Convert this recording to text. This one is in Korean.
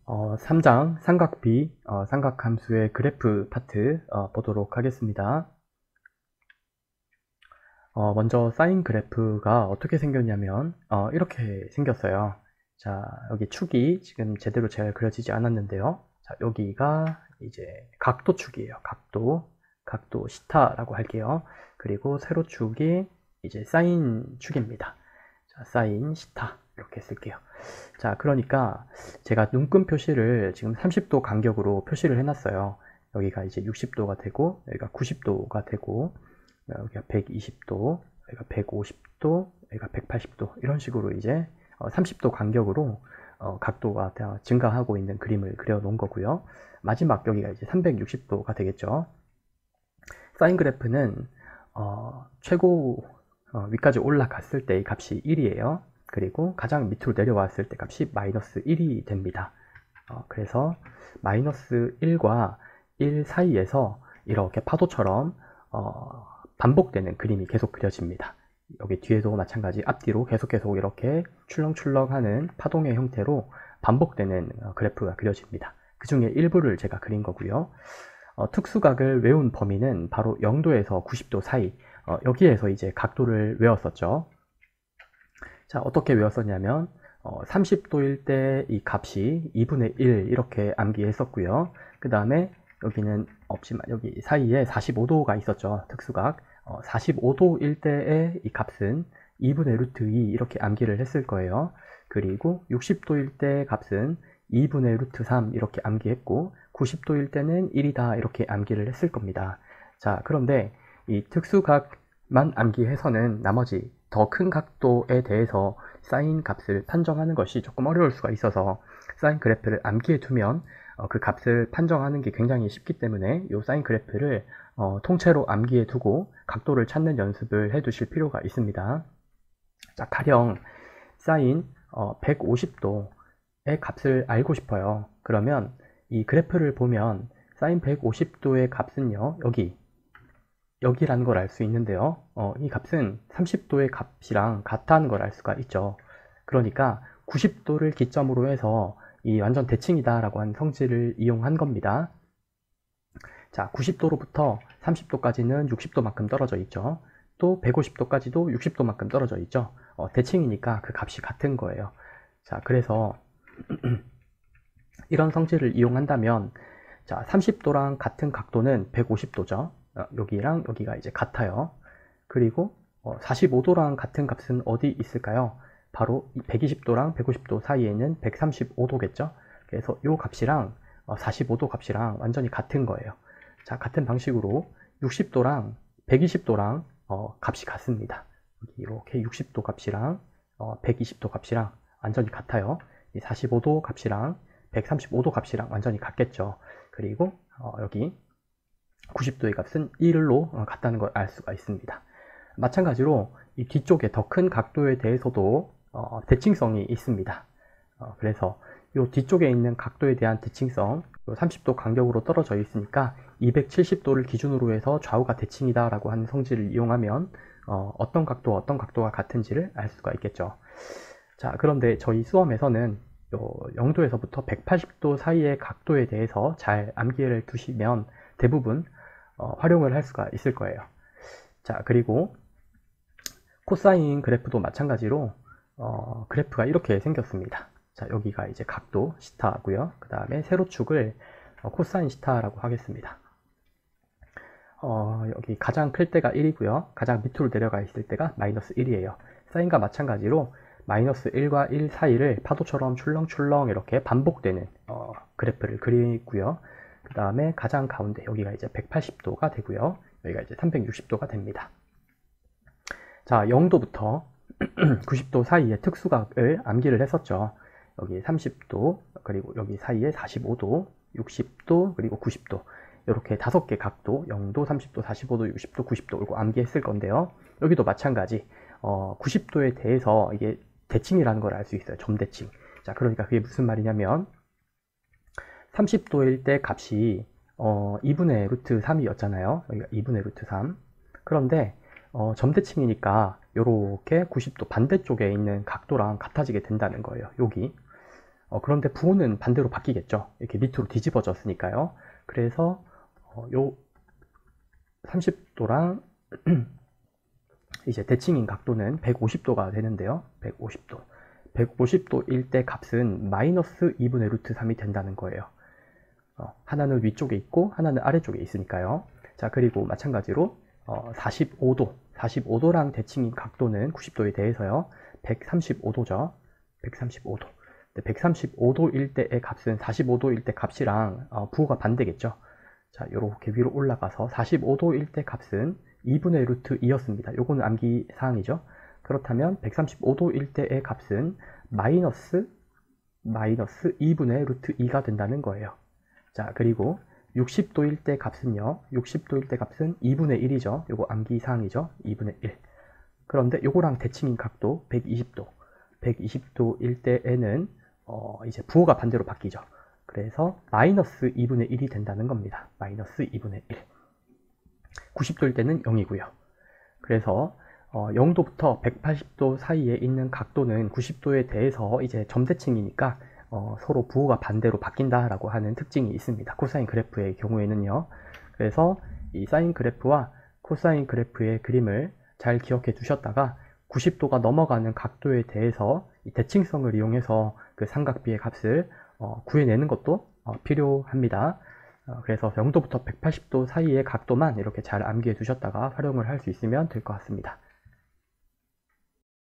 3장 삼각비, 삼각함수의 그래프 파트 보도록 하겠습니다. 먼저 사인 그래프가 어떻게 생겼냐면 이렇게 생겼어요. 자, 여기 축이 지금 제대로 잘 그려지지 않았는데요. 자, 여기가 이제 각도축이에요. 각도 시타라고 할게요. 그리고 세로축이 이제 사인 축입니다. 자, 사인 시타 이렇게 쓸게요. 자, 그러니까 제가 눈금 표시를 지금 30도 간격으로 표시를 해놨어요. 여기가 이제 60도가 되고, 여기가 90도가 되고, 여기가 120도, 여기가 150도, 여기가 180도, 이런 식으로 이제 30도 간격으로 각도가 증가하고 있는 그림을 그려 놓은 거고요. 마지막 여기가 이제 360도가 되겠죠. 사인 그래프는 최고 위까지 올라갔을 때 이 값이 1이에요. 그리고 가장 밑으로 내려왔을 때 값이 마이너스 1이 됩니다. 그래서 마이너스 1과 1 사이에서 이렇게 파도처럼 반복되는 그림이 계속 그려집니다. 여기 뒤에도 마찬가지 앞뒤로 계속 이렇게 출렁출렁하는 파동의 형태로 반복되는 그래프가 그려집니다. 그 중에 일부를 제가 그린 거고요. 특수각을 외운 범위는 바로 0도에서 90도 사이, 여기에서 이제 각도를 외웠었죠. 자, 어떻게 외웠었냐면 30도일 때 이 값이 2분의 1 이렇게 암기했었고요. 그 다음에 여기는 없지만 여기 사이에 45도가 있었죠. 특수각. 45도일 때의 이 값은 2분의 루트 2 이렇게 암기를 했을 거예요. 그리고 60도일 때 값은 2분의 루트 3 이렇게 암기했고, 90도일 때는 1이다 이렇게 암기를 했을 겁니다. 자, 그런데 이 특수각만 암기해서는 나머지 더 큰 각도에 대해서 사인 값을 판정하는 것이 조금 어려울 수가 있어서 사인 그래프를 암기해 두면 그 값을 판정하는 게 굉장히 쉽기 때문에 이 사인 그래프를 통째로 암기해 두고 각도를 찾는 연습을 해 두실 필요가 있습니다. 자, 가령 사인 150도의 값을 알고 싶어요. 그러면 이 그래프를 보면 사인 150도의 값은요, 여기라는 걸 알 수 있는데요. 이 값은 30도의 값이랑 같다는 걸 알 수가 있죠. 그러니까 90도를 기점으로 해서 이 완전 대칭이다 라고 하는 성질을 이용한 겁니다. 자, 90도로부터 30도까지는 60도만큼 떨어져 있죠. 또 150도까지도 60도만큼 떨어져 있죠. 대칭이니까 그 값이 같은 거예요. 자, 그래서 이런 성질을 이용한다면, 자, 30도랑 같은 각도는 150도죠. 여기랑 여기가 이제 같아요. 그리고 45도랑 같은 값은 어디 있을까요? 바로 120도랑 150도 사이에는 135도겠죠. 그래서 이 값이랑 45도 값이랑 완전히 같은 거예요. 자, 같은 방식으로 60도랑 120도랑 값이 같습니다. 이렇게 60도 값이랑 120도 값이랑 완전히 같아요. 이 45도 값이랑 135도 값이랑 완전히 같겠죠. 그리고 여기 90도의 값은 1로 같다는 걸 알 수가 있습니다. 마찬가지로 이 뒤쪽에 더 큰 각도에 대해서도 대칭성이 있습니다. 그래서 이 뒤쪽에 있는 각도에 대한 대칭성, 30도 간격으로 떨어져 있으니까 270도를 기준으로 해서 좌우가 대칭이다 라고 하는 성질을 이용하면 어떤 각도가 같은지를 알 수가 있겠죠. 자, 그런데 저희 수험에서는 0도에서부터 180도 사이의 각도에 대해서 잘 암기를 두시면 대부분 활용을 할 수가 있을 거예요. 자, 그리고 코사인 그래프도 마찬가지로 그래프가 이렇게 생겼습니다. 자, 여기가 이제 각도 시타고요. 그 다음에 세로축을 코사인 시타라고 하겠습니다. 여기 가장 클 때가 1이고요. 가장 밑으로 내려가 있을 때가 마이너스 1이에요. 사인과 마찬가지로 마이너스 1과 1 사이를 파도처럼 출렁출렁 이렇게 반복되는 그래프를 그리고요. 그 다음에 가장 가운데 여기가 이제 180도가 되고요. 여기가 이제 360도가 됩니다. 자, 0도부터 90도 사이의 특수각을 암기를 했었죠. 여기 30도, 그리고 여기 사이에 45도, 60도, 그리고 90도. 이렇게 5개 각도, 0도, 30도, 45도, 60도, 90도 이거 암기했을 건데요. 여기도 마찬가지 90도에 대해서 이게 대칭이라는 걸 알 수 있어요. 점대칭. 자, 그러니까 그게 무슨 말이냐면 30도일 때 값이 2분의 루트 3이었잖아요. 여기가 2분의 루트 3. 그런데 점대칭이니까 이렇게 90도 반대쪽에 있는 각도랑 같아지게 된다는 거예요. 여기 그런데 부호는 반대로 바뀌겠죠. 이렇게 밑으로 뒤집어졌으니까요. 그래서 요 30도랑 이제 대칭인 각도는 150도가 되는데요. 150도. 150도일 때 값은 마이너스 2분의 루트 3이 된다는 거예요. 하나는 위쪽에 있고 하나는 아래쪽에 있으니까요. 자, 그리고 마찬가지로 45도. 45도랑 대칭인 각도는 90도에 대해서요. 135도죠. 135도. 135도일 때의 값은 45도일 때 값이랑 부호가 반대겠죠. 자, 이렇게 위로 올라가서 45도일 때 값은 2분의 루트 2였습니다. 요거는 암기 사항이죠. 그렇다면 135도일 때의 값은 마이너스 2분의 루트 2가 된다는 거예요. 자, 그리고 60도일 때 값은요. 60도일 때 값은 2분의 1이죠. 요거 암기 사항이죠. 2분의 1. 그런데 요거랑 대칭인 각도 120도. 120도일 때에는 이제 부호가 반대로 바뀌죠. 그래서 마이너스 2분의 1이 된다는 겁니다. 마이너스 2분의 1. 90도일 때는 0이고요. 그래서 0도부터 180도 사이에 있는 각도는 90도에 대해서 이제 점대칭이니까 서로 부호가 반대로 바뀐다라고 하는 특징이 있습니다. 코사인 그래프의 경우에는요. 그래서 이 사인 그래프와 코사인 그래프의 그림을 잘 기억해 두셨다가 90도가 넘어가는 각도에 대해서 이 대칭성을 이용해서 그 삼각비의 값을 구해내는 것도 필요합니다. 그래서 0도부터 180도 사이의 각도만 이렇게 잘 암기해 두셨다가 활용을 할 수 있으면 될 것 같습니다.